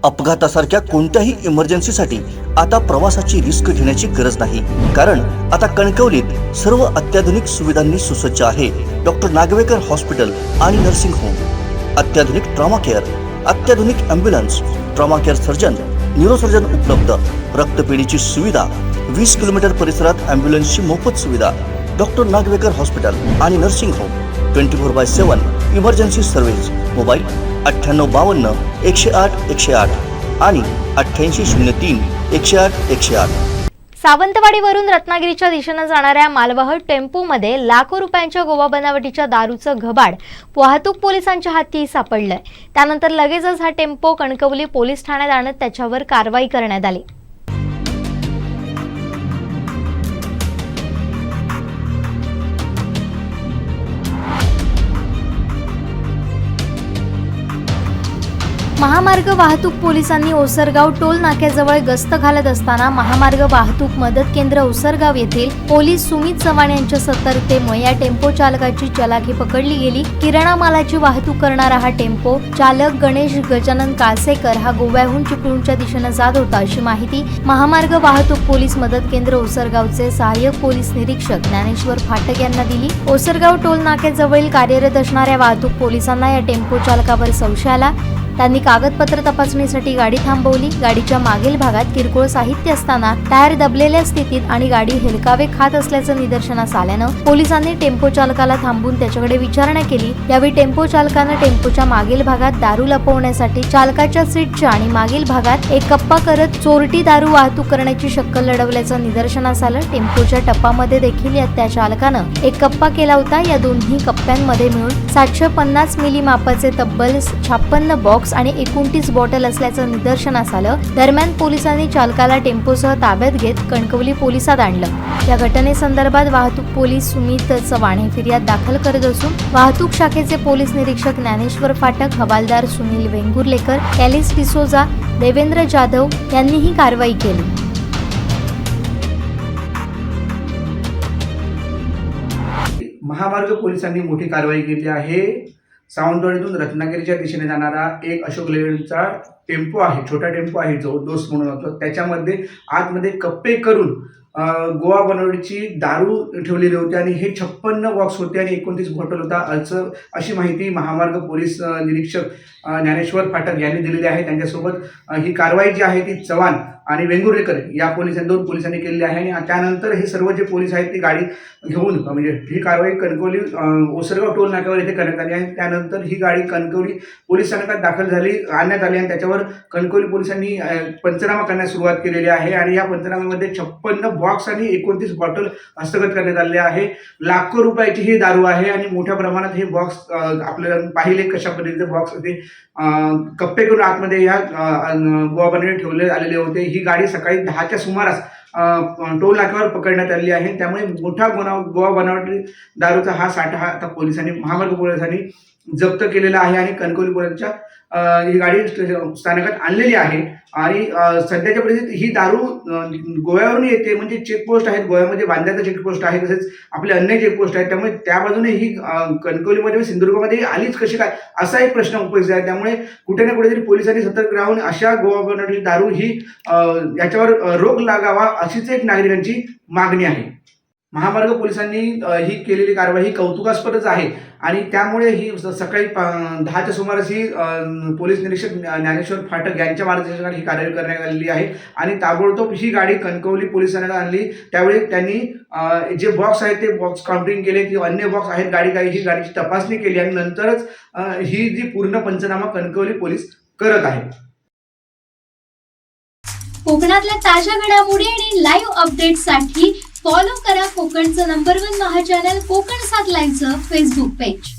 अपघातासारख्या कोणत्याही इमर्जन्सीसाठी आता प्रवासाची रिस्क घेण्याची गरज नाही, कारण आता कणकवलीत सर्व अत्याधुनिक सुविधांनी सुसज्ज आहे डॉक्टर नागवेकर हॉस्पिटल आणि नर्सिंग होम। अत्याधुनिक ट्रॉमा केअर, अत्याधुनिक ambulance, trauma care surgeon, neurosurgeon उपलब्ध, रक्तपेढीची सुविधा, 20 किलोमीटर परिसरात ॲम्ब्युलन्सची मोफत सुविधा। डॉक्टर नागवेकर हॉस्पिटल आणि nursing home 24/7 emergency service. Mobile 9852 108 108 आणि 8803 108 108। सावंतवाडीवरून रत्नागिरीच्या दिशेने जाणाऱ्या मालवाहक टेम्पोमध्ये लाखो रुपयांच्या गोवा बनावटीच्या दारूचं घबाड वाहतूक पोलिसांच्या हाती सापडलंय। त्यानंतर लगेचच हा टेम्पो कणकवली पोलीस ठाण्यात आणत त्याच्यावर कारवाई करण्यात आली। महामार्ग वाहतूक पोलिसांनी ओसरगाव टोल नाक्याजवळ गस्त घालत असताना महामार्ग वाहतूक मदत केंद्र ओसरगाव येथील पोलीस सुमित चव्हाण यांच्या सतर्कतेमुळे या टेम्पो चालकाची चलाखी पकडली गेली। किराणा मालाची वाहतूक करणारा हा टेम्पो चालक गणेश गजानन काळसेकर हा गोव्याहून चिपळूणच्या दिशेने जात होता, अशी माहिती महामार्ग वाहतूक पोलीस मदत केंद्र ओसरगावचे सहाय्यक पोलीस निरीक्षक ज्ञानेश्वर फाटक यांना दिली। ओसरगाव टोल नाक्याजवळ कार्यरत असणाऱ्या वाहतूक पोलिसांना या टेम्पो चालकावर संशय आला। त्यांनी कागदपत्र तपासणीसाठी गाडी थांबवली। गाडीच्या मागील भागात किरकोळ साहित्य असताना टायर दबलेल्या स्थितीत आणि गाडी हेलकावे खात असल्याचं निदर्शनास आल्यानं पोलिसांनी टेम्पो चालकाला थांबून त्याच्याकडे विचारणा केली। यावेळी टेम्पो चालकानं टेम्पोच्या मागील भागात दारू लपवण्यासाठी चालकाच्या सीटच्या आणि मागील भागात एक कप्पा करत चोरटी दारू वाहतूक करण्याची शक्कल लढवल्याचं निदर्शनास आलं। टेम्पोच्या टप्पामध्ये देखील त्या चालकानं एक कप्पा केला होता। या दोन्ही कप्प्यांमध्ये मिळून 750 मिली मापाचे तब्बल 56 बॉक्स आणि 29 बॉटल असल्याचं निदर्शनास आलं। दरम्यान पोलिसांनी चालकाला टेम्पोसह ताब्यात घेत कणकवली पोलिसात आणलं। या घटनेसंदर्भात वाहतूक पोलीस सुमित चव्हाण हे फिर्याद दाखल करत असून वाहतूक शाखेचे पोलीस निरीक्षक ज्ञानेश्वर फाटक, हवालदार सुनील वेंगुर्लेकर, कॅलिस डिसोजा, देवेंद्र जाधव यांनी ही कारवाई केली। महामार्ग पोलिसांनी मोठी कारवाई केली आहे। सावंतवाडीतून रत्नागिरीच्या दिशेने जाणारा एक अशोक लेलचा टेम्पो आहे, छोटा टेम्पो आहे जो दोस्त म्हणून होतो, त्याच्यामध्ये आतमध्ये कप्पे करून गोवा बनवटीची दारू ठेवलेली होती आणि हे 56 बॉक्स होते आणि 29 बॉटल होता, अशी माहिती महामार्ग पोलीस निरीक्षक ज्ञानेश्वर फाटक यांनी दिलेली आहे। त्यांच्यासोबत ही कारवाई जी आहे ती चव्हाण आणि वेंगुर्लेकर या दोन पोलिसांनी केलेली आहे आणि त्यानंतर हे सर्व जे पोलीस आहेत ती गाडी घेऊन म्हणजे ही कारवाई कणकवली ओसरगाव टोल नाक्यावर येथे करण्यात आली आहे। त्यानंतर ही गाडी कणकवली पोलीस स्थानकात दाखल झाली आणण्यात आली आणि त्याच्यावर कणकवली पोलिसांनी पंचनामा करण्यास सुरुवात केलेली आहे आणि या पंचनाम्यामध्ये 56 बॉक्स आणि 29 बॉटल हस्तगत करण्यात आले आहे। लाखो रुपयाची ही दारू आहे आणि मोठ्या प्रमाणात हे बॉक्स आपल्याला पाहिले कशा पद्धतीचे बॉक्स ते कप्पे करून आतमध्ये या गोवा बनवटी ठेवले आलेले होते। ही गाडी सकाळी 10च्या सुमारास टोल नाक्यावर पकडण्यात आली आहे। त्यामुळे मोठा गोवा बनावटी दारूचा हा साठा आता पोलिसांनी महामार्ग पोलिसांनी जप्त केलेला आहे आणि कणकवली पोलिसांच्या ही गाडी स्थानकात आणलेली आहे आणि सध्याच्या परिस्थितीत ही दारू गोव्यावरून येते, म्हणजे चेकपोस्ट आहेत गोव्यामध्ये, बांद्याचं चेकपोस्ट आहे, तसेच आपले अन्य चेकपोस्ट आहेत, त्यामुळे त्या बाजूने ही कणकवलीमध्ये सिंधुदुर्गमध्ये आलीच कशी काय असा एक प्रश्न उपस्थित आहे। त्यामुळे कुठे ना कुठेतरी पोलिसांनी सतर्क राहून अशा गोवा बनवटीची दारू ही याच्यावर रोख लागावा अशीच एक नागरिकांची मागणी आहे। महामार्ग पोलिसांनी ही केलेली कारवाई ही कौतुकास्पदच आहे आणि त्यामुळे ही सकाळी 10च्या सुमारास ही पोलीस निरीक्षक ज्ञानेश्वर फाटक यांच्या मार्गदर्शनाखाली ही कारवाई करण्यात आलेली आहे आणि ताबडतोब ही गाडी कणकवली पोलीस ठाण्यात आणली। त्यावेळी त्यांनी जे बॉक्स आहेत ते बॉक्स काउंटिंग केले की अन्य बॉक्स आहेत गाडी काही ही गाडीची तपासणी केली आणि नंतरच ही जी पूर्ण पंचनामा कणकवली पोलीस करत आहेत। कोकणातल्या ताज्या घडामोडी आणि लाईव्ह अपडेट्ससाठी फॉलो करा कोकणचं नंबर 1 महा चॅनल कोकण 7 लाईव्हचं फेसबुक पेज।